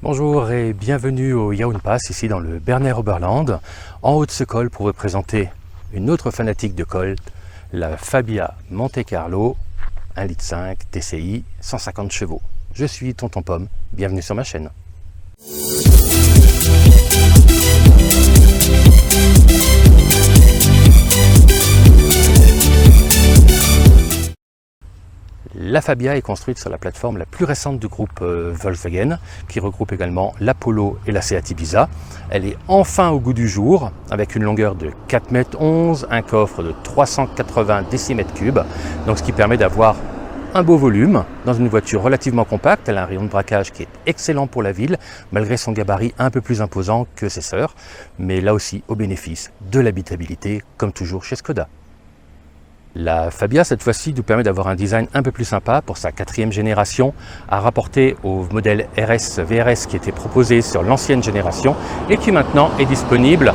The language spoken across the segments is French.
Bonjour et bienvenue au Jaunpass, ici dans le Berner Oberland, en haut de ce col pour vous présenter une autre fanatique de col, la Fabia Monte Carlo 1,5 litre TCI 150 chevaux. Je suis Tonton Pomme, bienvenue sur ma chaîne. La Fabia est construite sur la plateforme la plus récente du groupe Volkswagen, qui regroupe également la Polo et la Seat Ibiza. Elle est enfin au goût du jour, avec une longueur de 4,11 m, un coffre de 380 décimètres-cubes, donc ce qui permet d'avoir un beau volume dans une voiture relativement compacte. Elle a un rayon de braquage qui est excellent pour la ville, malgré son gabarit un peu plus imposant que ses sœurs, mais là aussi au bénéfice de l'habitabilité, comme toujours chez Skoda. La Fabia, cette fois-ci, nous permet d'avoir un design un peu plus sympa pour sa 4e génération, à rapporter au modèle RS VRS qui était proposé sur l'ancienne génération et qui maintenant est disponible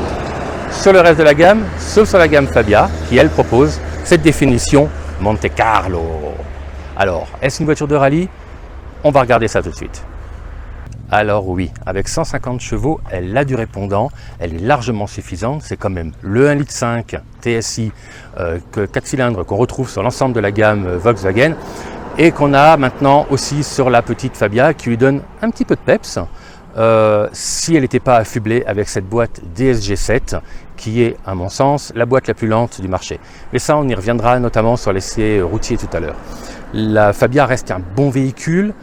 sur le reste de la gamme, sauf sur la gamme Fabia, qui elle propose cette définition Monte Carlo. Alors, est-ce une voiture de rallye? On va regarder ça tout de suite. Alors oui, avec 150 chevaux, elle a du répondant, elle est largement suffisante, c'est quand même le 1,5 litre TSI 4 cylindres qu'on retrouve sur l'ensemble de la gamme Volkswagen et qu'on a maintenant aussi sur la petite Fabia qui lui donne un petit peu de peps si elle n'était pas affublée avec cette boîte DSG7 qui est, à mon sens, la boîte la plus lente du marché. Mais ça, on y reviendra notamment sur l'essai routier tout à l'heure. La Fabia reste un bon véhicule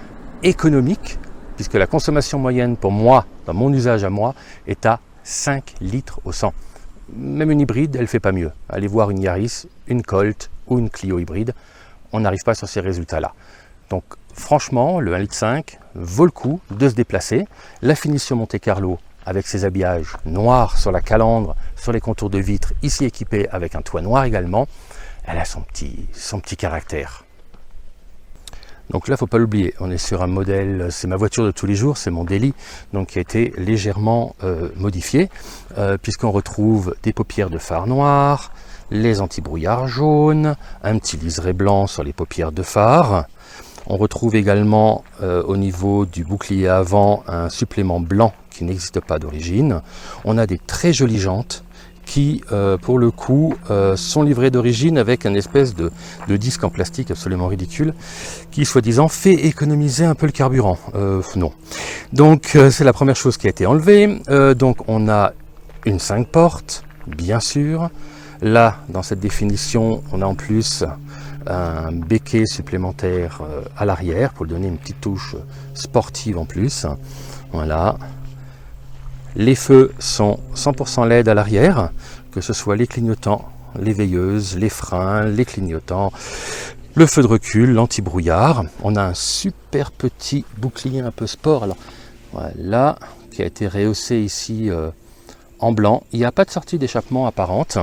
économique, puisque la consommation moyenne pour moi, dans mon usage à moi, est à 5 litres au 100. Même une hybride, elle ne fait pas mieux. Allez voir une Yaris, une Colt ou une Clio hybride, on n'arrive pas sur ces résultats-là. Donc franchement, le 1,5 litre vaut le coup de se déplacer. La finition Monte Carlo, avec ses habillages noirs sur la calandre, sur les contours de vitres, ici équipés avec un toit noir également, elle a son petit caractère. Donc là, il ne faut pas l'oublier, on est sur un modèle, c'est ma voiture de tous les jours, c'est mon daily, donc qui a été légèrement modifié, puisqu'on retrouve des paupières de phare noires, les anti-brouillard jaunes, un petit liseré blanc sur les paupières de phare. On retrouve également au niveau du bouclier avant un supplément blanc qui n'existe pas d'origine. On a des très jolies jantes qui, pour le coup, sont livrés d'origine avec une espèce de disque en plastique absolument ridicule, qui, soi-disant, fait économiser un peu le carburant. Non. Donc, c'est la première chose qui a été enlevée. Donc, on a une 5 portes, bien sûr. Là, dans cette définition, on a en plus un béquet supplémentaire à l'arrière, pour lui donner une petite touche sportive en plus. Voilà. Les feux sont 100% LED à l'arrière, que ce soit les clignotants, les veilleuses, les freins, les clignotants, le feu de recul, l'anti-brouillard. On a un super petit bouclier un peu sport, alors voilà, qui a été rehaussé ici en blanc. Il n'y a pas de sortie d'échappement apparente,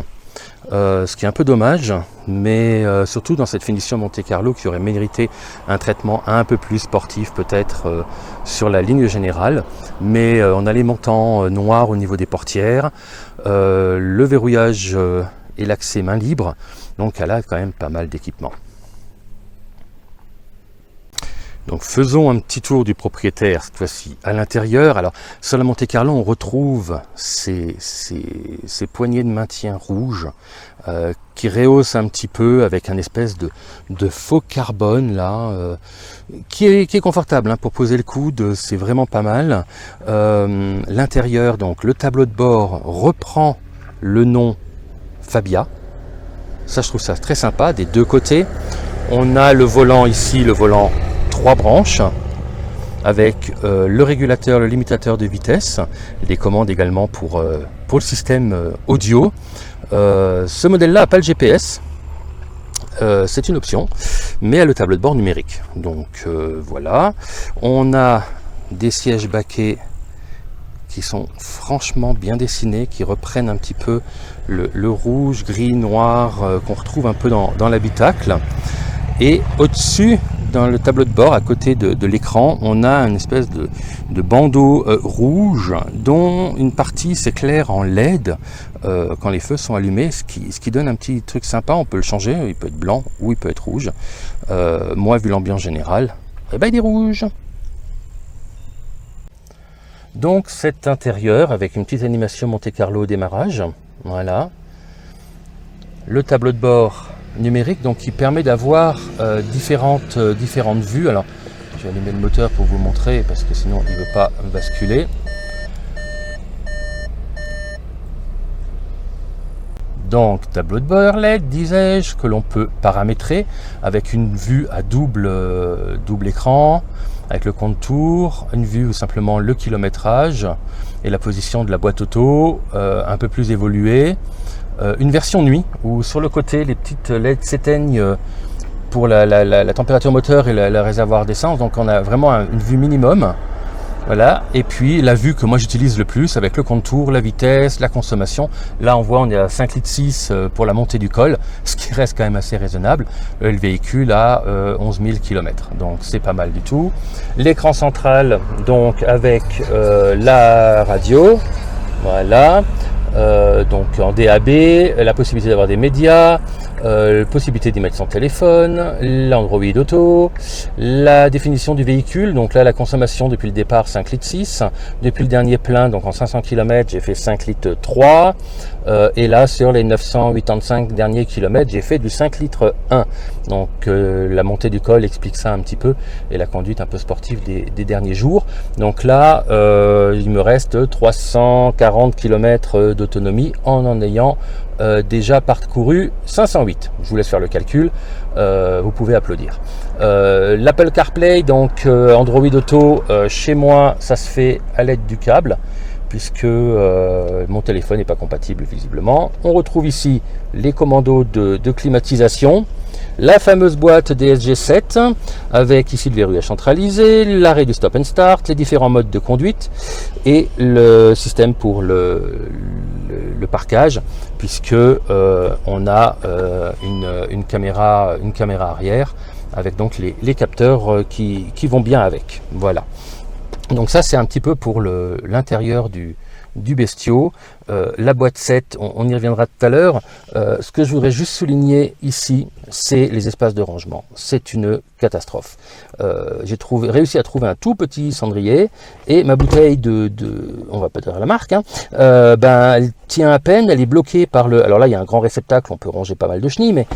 ce qui est un peu dommage, mais surtout dans cette finition Monte Carlo qui aurait mérité un traitement un peu plus sportif peut-être sur la ligne générale. Mais on a les montants noirs au niveau des portières, le verrouillage et l'accès main libre, donc elle a quand même pas mal d'équipements. Donc faisons un petit tour du propriétaire cette fois-ci à l'intérieur. Alors sur la Monte Carlo, on retrouve ces poignées de maintien rouges qui rehaussent un petit peu avec un espèce de faux carbone là, qui est confortable hein, pour poser le coude, c'est vraiment pas mal. L'intérieur, donc le tableau de bord reprend le nom Fabia. Ça, je trouve ça très sympa des deux côtés. On a le volant ici, le volant 3 branches avec le régulateur, le limitateur de vitesse, des commandes également pour le système audio. Ce modèle-là n'a pas le GPS, c'est une option, mais a le tableau de bord numérique. Donc voilà, on a des sièges baquets qui sont franchement bien dessinés, qui reprennent un petit peu le rouge, gris, noir qu'on retrouve un peu dans l'habitacle. Et au-dessus, dans le tableau de bord, à côté de l'écran, on a une espèce de bandeau rouge dont une partie s'éclaire en LED quand les feux sont allumés, ce qui donne un petit truc sympa. On peut le changer, il peut être blanc ou il peut être rouge. Moi, vu l'ambiance générale, eh ben, il est rouge. Donc cet intérieur avec une petite animation Monte Carlo au démarrage, voilà. Le tableau de bord numérique donc qui permet d'avoir différentes vues. Alors je vais allumer le moteur pour vous montrer parce que sinon il ne veut pas basculer. Donc tableau de bord LED, disais-je, que l'on peut paramétrer avec une vue à double écran, avec le contour, une vue ou simplement le kilométrage et la position de la boîte auto un peu plus évoluée. Une version nuit où sur le côté les petites LED s'éteignent pour la température moteur et le réservoir d'essence, donc on a vraiment une vue minimum. Voilà, et puis la vue que moi j'utilise le plus avec le contour, la vitesse, la consommation. Là on voit on est à 5,6 litres pour la montée du col, ce qui reste quand même assez raisonnable. Le véhicule a 11 000 km, donc c'est pas mal du tout. L'écran central donc avec la radio, voilà. Donc en DAB, la possibilité d'avoir des médias, possibilité d'y mettre son téléphone, l'Android Auto, la définition du véhicule, donc là la consommation depuis le départ 5,6 litres, depuis le dernier plein, donc en 500 km j'ai fait 5,3 litres, et là sur les 985 derniers kilomètres j'ai fait du 5 litres 1. Donc la montée du col explique ça un petit peu, et la conduite un peu sportive des derniers jours. Donc là il me reste 340 km d'autonomie en ayant déjà parcouru 508. Je vous laisse faire le calcul, vous pouvez applaudir. L'Apple CarPlay, donc Android Auto, chez moi ça se fait à l'aide du câble puisque mon téléphone n'est pas compatible visiblement. On retrouve ici les commandos de climatisation, la fameuse boîte DSG7 avec ici le verrouillage centralisé, l'arrêt du stop and start, les différents modes de conduite et le système pour le parquage, puisque on a une caméra arrière avec donc les capteurs qui vont bien avec. Voilà. Donc ça c'est un petit peu pour l'intérieur du bestiau. La boîte 7, on y reviendra tout à l'heure. Ce que je voudrais juste souligner ici, c'est les espaces de rangement. C'est une catastrophe. J'ai réussi à trouver un tout petit cendrier et ma bouteille on va pas dire la marque, hein, elle tient à peine, elle est bloquée par le... Alors là, il y a un grand réceptacle, on peut ranger pas mal de chenilles, mais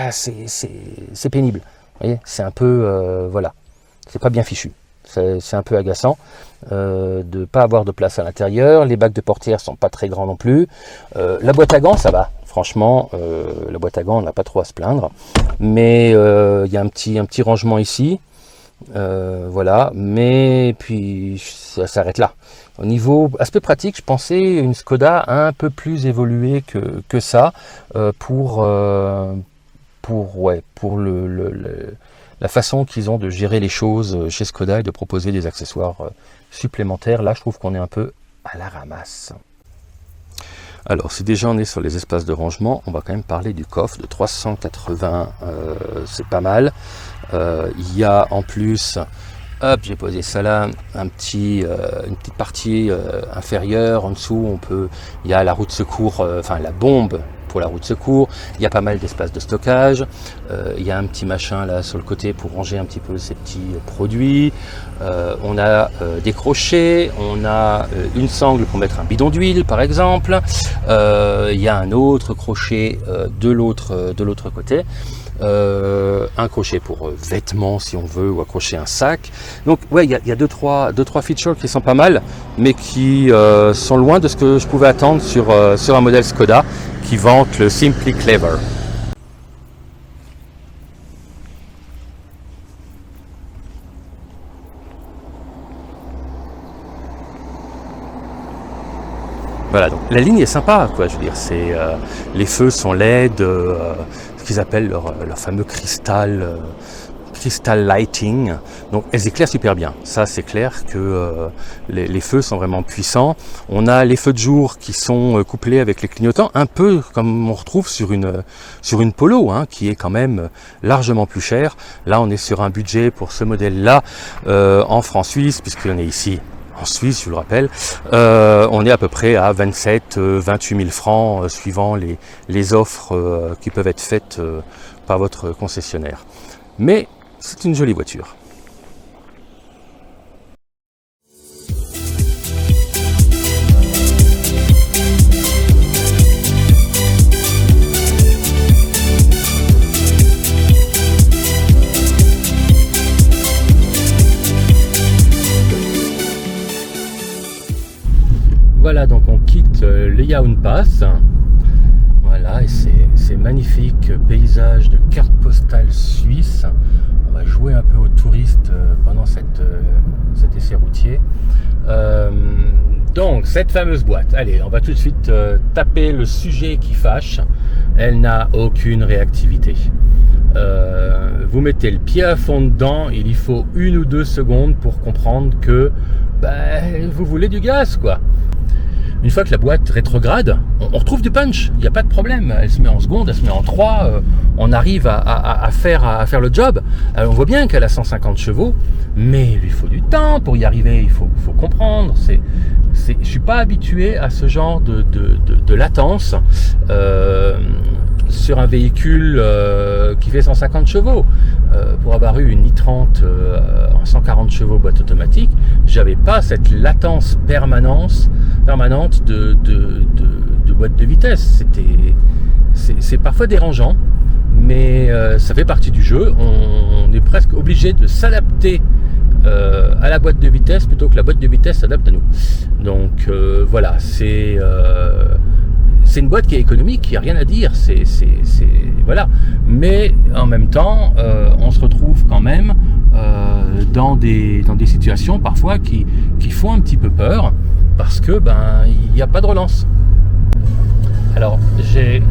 c'est pénible. Vous voyez, c'est un peu... voilà, c'est pas bien fichu. C'est un peu agaçant de ne pas avoir de place à l'intérieur. Les bacs de portière sont pas très grands non plus. La boîte à gants, ça va. Franchement, la boîte à gants, on n'a pas trop à se plaindre. Mais il y a un petit rangement ici. Voilà. Mais puis, ça s'arrête là. Au niveau aspect pratique, je pensais une Skoda un peu plus évoluée que ça pour la façon qu'ils ont de gérer les choses chez Skoda et de proposer des accessoires supplémentaires. Là, je trouve qu'on est un peu à la ramasse. Alors, si déjà on est sur les espaces de rangement, on va quand même parler du coffre de 380, c'est pas mal. Il y a en plus, hop, j'ai posé ça là, une petite partie inférieure, en dessous, il y a la roue de secours, enfin la bombe pour la roue de secours, il y a pas mal d'espace de stockage, il y a un petit machin là sur le côté pour ranger un petit peu ces petits produits, on a des crochets, on a une sangle pour mettre un bidon d'huile par exemple, il y a un autre crochet de l'autre côté, un crochet pour vêtements si on veut, ou accrocher un sac. Donc ouais, il y a deux trois features qui sont pas mal, mais qui sont loin de ce que je pouvais attendre sur un modèle Skoda qui vante le Simply Clever. Voilà, donc la ligne est sympa, quoi. Je veux dire, les feux sont LED, ce qu'ils appellent leur fameux crystal lighting. Donc elles éclairent super bien. Ça, c'est clair que les feux sont vraiment puissants. On a les feux de jour qui sont couplés avec les clignotants, un peu comme on retrouve sur une Polo, hein, qui est quand même largement plus chère. Là, on est sur un budget pour ce modèle-là en francs suisses, puisqu'on est ici. En Suisse, je vous le rappelle, on est à peu près à 27-28 000 francs suivant les offres qui peuvent être faites par votre concessionnaire. Mais c'est une jolie voiture. Voilà, donc on quitte le Jaun Pass. Voilà, et ces magnifiques paysages de carte postale suisse. On va jouer un peu aux touristes pendant cet essai routier. Donc, cette fameuse boîte, allez, on va tout de suite taper le sujet qui fâche. Elle n'a aucune réactivité. Vous mettez le pied à fond dedans, il y faut 1 ou 2 secondes pour comprendre que vous voulez du gaz, quoi. Une fois que la boîte rétrograde, on retrouve du punch, il n'y a pas de problème. Elle se met en seconde, elle se met en 3, on arrive à faire le job. Alors, on voit bien qu'elle a 150 chevaux, mais il lui faut du temps pour y arriver, il faut comprendre. Je ne suis pas habitué à ce genre de latence sur un véhicule qui fait 150 chevaux. Pour avoir eu une i30 en 140 chevaux boîte automatique, j'avais pas cette latence permanente de boîte de vitesse. C'est parfois dérangeant, mais ça fait partie du jeu. On est presque obligé de s'adapter à la boîte de vitesse plutôt que la boîte de vitesse s'adapte à nous. Donc voilà, c'est une boîte qui est économique, il n'y a rien à dire, voilà. Mais en même temps, on se retrouve quand même dans des situations parfois qui font un petit peu peur parce que il n'y a pas de relance. Alors j'ai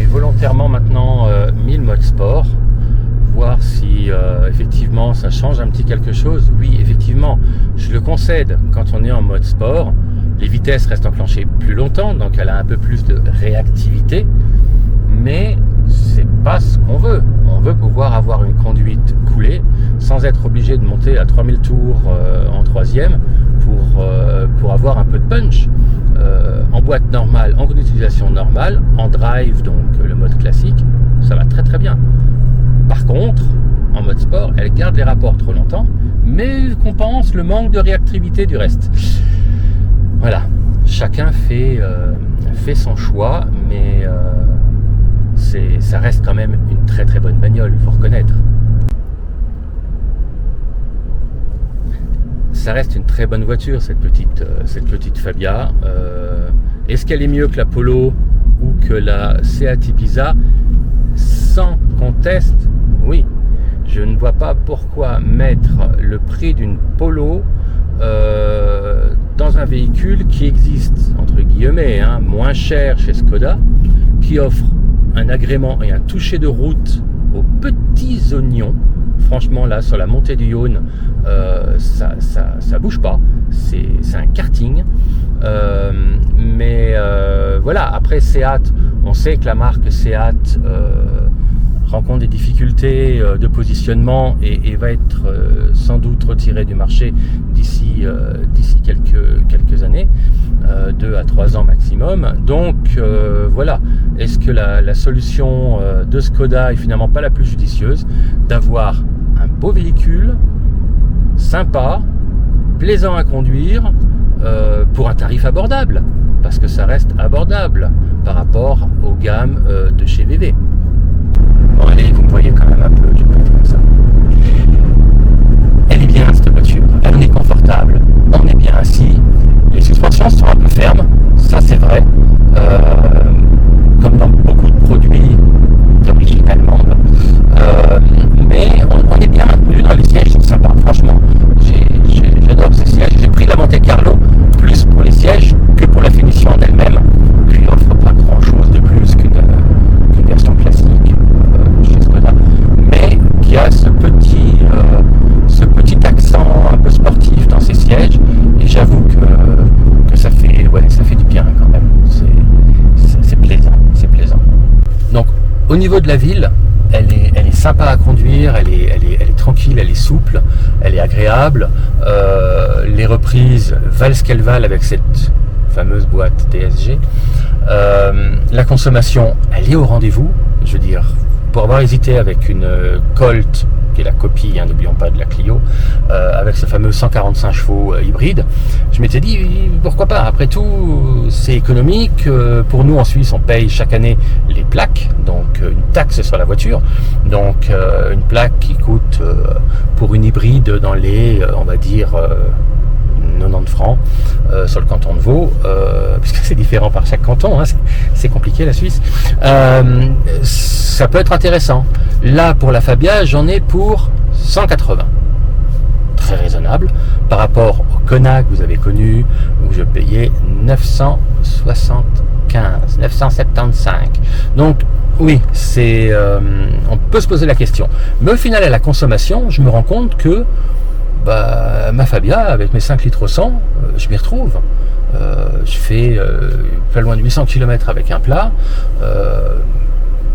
volontairement maintenant mis le mode sport, voir si effectivement ça change un petit quelque chose. Oui, effectivement, je le concède, quand on est en mode sport, les vitesses restent enclenchées plus longtemps, donc elle a un peu plus de réactivité, mais c'est pas ce qu'on veut. On veut pouvoir avoir une conduite coulée sans être obligé de monter à 3000 tours en 3e pour avoir un peu de punch. En boîte normale, en utilisation normale, en drive, donc le mode classique, ça va très très bien. Par contre, en mode sport, elle garde les rapports trop longtemps, mais compense le manque de réactivité du reste. Voilà, chacun fait son choix, mais ça reste quand même une très très bonne bagnole, il faut reconnaître. Ça reste une très bonne voiture, cette petite Fabia. Est-ce qu'elle est mieux que la Polo ou que la Seat Ibiza? Sans conteste, oui. Je ne vois pas pourquoi mettre le prix d'une Polo dans un véhicule qui existe, entre guillemets, moins cher chez Skoda, qui offre un agrément et un toucher de route aux petits oignons. Franchement, là, sur la montée du Jaun, ça bouge pas. C'est un karting. Mais voilà, après Seat, on sait que la marque Seat rencontre des difficultés de positionnement et va être sans doute retirée du marché d'ici quelques années, 2 à 3 ans maximum. Donc voilà, est-ce que la solution de Skoda est finalement pas la plus judicieuse, d'avoir un beau véhicule sympa, plaisant à conduire, pour un tarif abordable, parce que ça reste abordable par rapport aux gammes de chez VW. Bon allez, vous me voyez quand même un peu, je vais pas être comme ça. Elle est bien cette voiture, elle est confortable, on est bien assis, les suspensions sont un peu fermes, ça c'est vrai, comme dans beaucoup de produits d'origine allemande, mais on est bien maintenu dans les sièges, c'est sympa, franchement, j'adore ces sièges. J'ai pris la Monte Carlo plus pour les sièges que pour la finition en elle-même, qui offre pas grand chose de plus qu'une version classique chez Skoda, mais qui a ce petit accent un peu sportif dans ses sièges, et j'avoue que ça fait du bien quand même, c'est plaisant. Donc au niveau de la ville, elle est sympa à conduire, elle est tranquille, elle est souple, elle est agréable. Les reprises valent ce qu'elles valent avec cette fameuse boîte DSG. La consommation, elle est au rendez-vous. Je veux dire, pour avoir hésité avec une Colt, qui est la copie, n'oublions pas, de la Clio, avec ce fameux 145 chevaux hybride, je m'étais dit, pourquoi pas? Après tout, c'est économique. Pour nous, en Suisse, on paye chaque année les plaques, donc une taxe sur la voiture. Donc, une plaque qui coûte, pour une hybride, dans les, on va dire, 90 francs sur le canton de Vaud, puisque c'est différent par chaque canton, hein, c'est compliqué la Suisse. Ça peut être intéressant. Là, pour la Fabia, j'en ai pour 180. Très raisonnable par rapport au Kona que vous avez connu, où je payais 975. Donc, oui, on peut se poser la question. Mais au final, à la consommation, je me rends compte que ma Fabia, avec mes 5 litres au 100, je m'y retrouve. Je fais pas loin de 800 km avec un plat.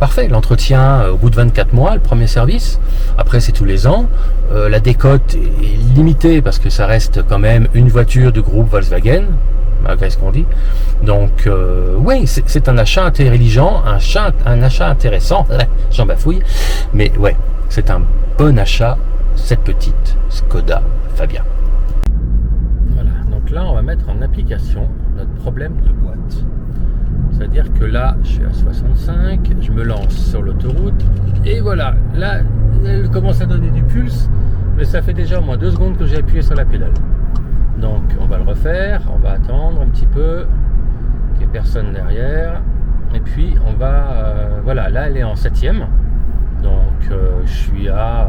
Parfait, l'entretien au bout de 24 mois, le premier service. Après, c'est tous les ans. La décote est limitée parce que ça reste quand même une voiture du groupe Volkswagen, malgré ce qu'on dit. Donc, oui, c'est un achat intelligent, un achat intéressant. J'en bafouille. Mais ouais, c'est un bon achat, cette petite Skoda Fabia. Voilà, donc là, on va mettre en application notre problème de boîte. C'est-à-dire que là, je suis à 65, je me lance sur l'autoroute, et voilà, là, elle commence à donner du pulse, mais ça fait déjà au moins 2 secondes que j'ai appuyé sur la pédale. Donc, on va le refaire, on va attendre un petit peu, qu'il n'y ait personne derrière, et puis on va, voilà, là, elle est en 7e, donc je suis à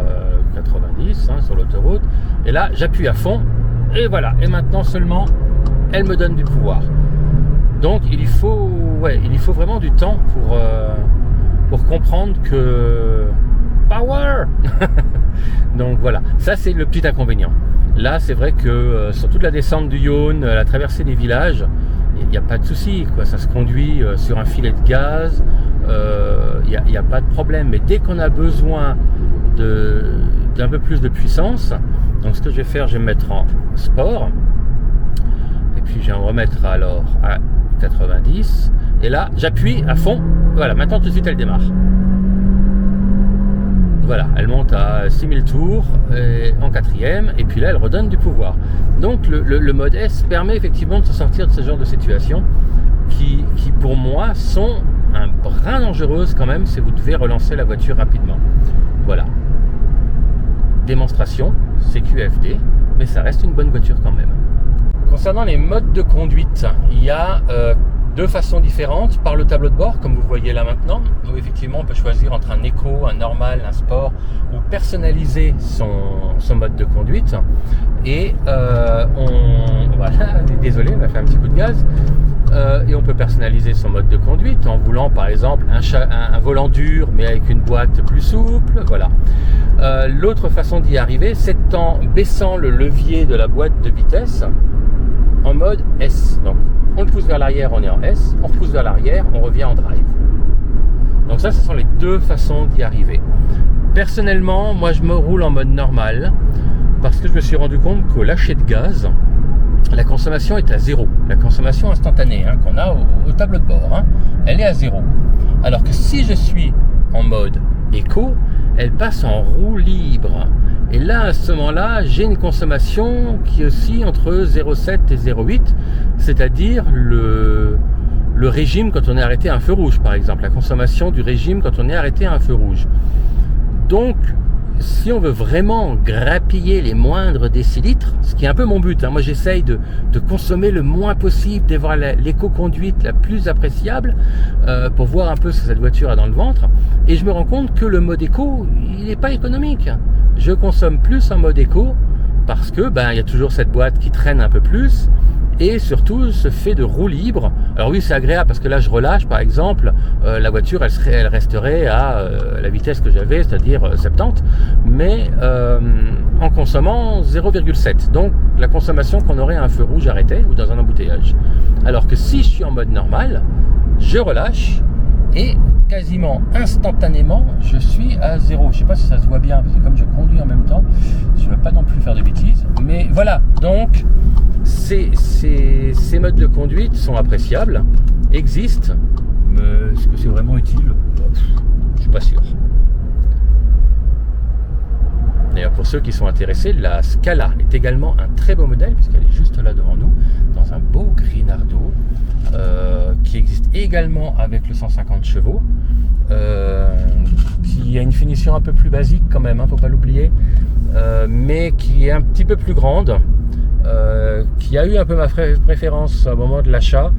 90 sur l'autoroute, et là, j'appuie à fond, et voilà, et maintenant seulement, elle me donne du pouvoir. Donc il faut vraiment du temps pour comprendre que power. Donc voilà, ça c'est le petit inconvénient. Là c'est vrai que sur toute la descente du Yonne, la traversée des villages, il n'y a pas de souci, quoi. Ça se conduit sur un filet de gaz, il n'y a pas de problème. Mais dès qu'on a besoin d'un peu plus de puissance, donc ce que je vais faire, je vais me mettre en sport, et puis je vais en remettre alors à 90, et là j'appuie à fond, voilà, maintenant tout de suite elle démarre, voilà, elle monte à 6000 tours en 4e, et puis là elle redonne du pouvoir. Donc le mode S permet effectivement de se sortir de ce genre de situation qui pour moi sont un brin dangereuses quand même si vous devez relancer la voiture rapidement. Voilà, démonstration CQFD, mais ça reste une bonne voiture quand même. Concernant les modes de conduite, il y a 2 façons différentes par le tableau de bord, comme vous voyez là maintenant, où effectivement on peut choisir entre un éco, un normal, un sport, ou personnaliser son mode de conduite. Et voilà, désolé, on va faire un petit coup de gaz. Et on peut personnaliser son mode de conduite en voulant par exemple un volant dur mais avec une boîte plus souple, voilà. L'autre façon d'y arriver, c'est en baissant le levier de la boîte de vitesse en mode S. Donc on le pousse vers l'arrière, on est en S, on repousse vers l'arrière, on revient en drive. Donc ça, ce sont les 2 façons d'y arriver. Personnellement, moi je me roule en mode normal parce que je me suis rendu compte qu'au lâcher de gaz, la consommation est à 0. La consommation instantanée qu'on a au tableau de bord, elle est à 0. Alors que si je suis en mode éco, elle passe en roue libre. Et là, à ce moment-là, j'ai une consommation qui est aussi entre 0,7 et 0,8, c'est-à-dire le régime quand on est arrêté à un feu rouge, par exemple. La consommation du régime quand on est arrêté à un feu rouge. Donc, si on veut vraiment grappiller les moindres décilitres, ce qui est un peu mon but, moi j'essaye de consommer le moins possible, d'avoir l'éco-conduite la plus appréciable pour voir un peu ce que cette voiture a dans le ventre, et je me rends compte que le mode éco, il n'est pas économique. Je consomme plus en mode éco parce que il y a toujours cette boîte qui traîne un peu plus, et surtout ce fait de roue libre. Alors oui, c'est agréable parce que là je relâche par exemple, la voiture elle resterait à la vitesse que j'avais, c'est-à-dire 70, mais en consommant 0,7, donc la consommation qu'on aurait à un feu rouge arrêté ou dans un embouteillage. Alors que si je suis en mode normal, je relâche et quasiment instantanément je suis à 0. Je sais pas si ça se voit bien parce que comme je conduis en même temps, je ne veux pas non plus faire de bêtises, mais voilà. Donc ces modes de conduite sont appréciables, existent, mais est-ce que c'est vraiment utile? Je suis pas sûr. D'ailleurs, pour ceux qui sont intéressés, la Scala est également un très beau modèle puisqu'elle est juste là devant nous, dans un beau gris nardo, qui existe également avec le 150 chevaux, qui a une finition un peu plus basique quand même, faut pas l'oublier, mais qui est un petit peu plus grande. qui a eu un peu ma préférence au moment de l'achat,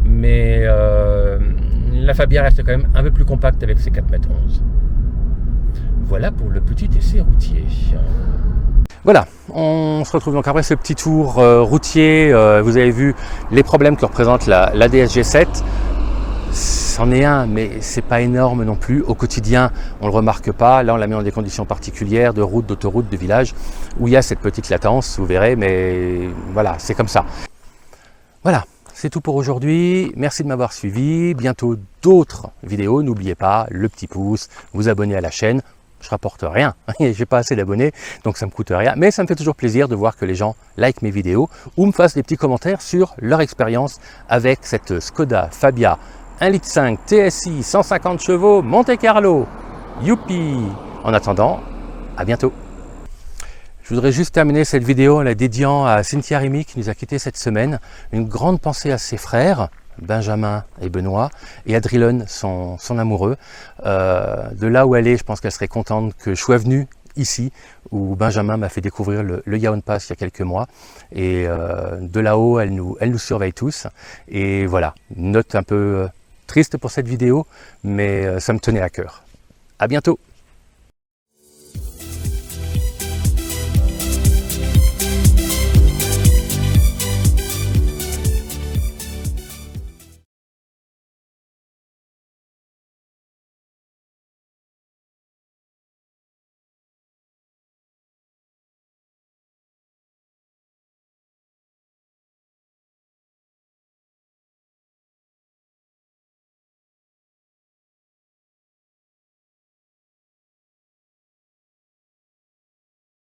mais la Fabia reste quand même un peu plus compacte avec ses 4,11 m. Voilà pour le petit essai routier. Voilà, on se retrouve donc après ce petit tour routier. Vous avez vu les problèmes que représente la DS-G7. C'en est un, mais c'est pas énorme non plus. Au quotidien, on le remarque pas. Là, on la met dans des conditions particulières de route, d'autoroute, de village, où il y a cette petite latence, vous verrez, mais voilà, c'est comme ça. Voilà, c'est tout pour aujourd'hui. Merci de m'avoir suivi. Bientôt d'autres vidéos. N'oubliez pas le petit pouce, vous abonner à la chaîne. Je rapporte rien, j'ai pas assez d'abonnés, donc ça me coûte rien, mais ça me fait toujours plaisir de voir que les gens like mes vidéos ou me fassent des petits commentaires sur leur expérience avec cette Skoda Fabia 1,5 litre TSI 150 chevaux Monte Carlo. Youpi! En attendant, à bientôt. Je voudrais juste terminer cette vidéo en la dédiant à Cynthia Rémy qui nous a quittés cette semaine. Une grande pensée à ses frères, Benjamin et Benoît, et à Drillon, son amoureux. De là où elle est, je pense qu'elle serait contente que je sois venu ici, où Benjamin m'a fait découvrir le Yaound Pass il y a quelques mois. Et de là-haut, elle nous surveille tous. Et voilà, une note un peu triste pour cette vidéo, mais ça me tenait à cœur. À bientôt!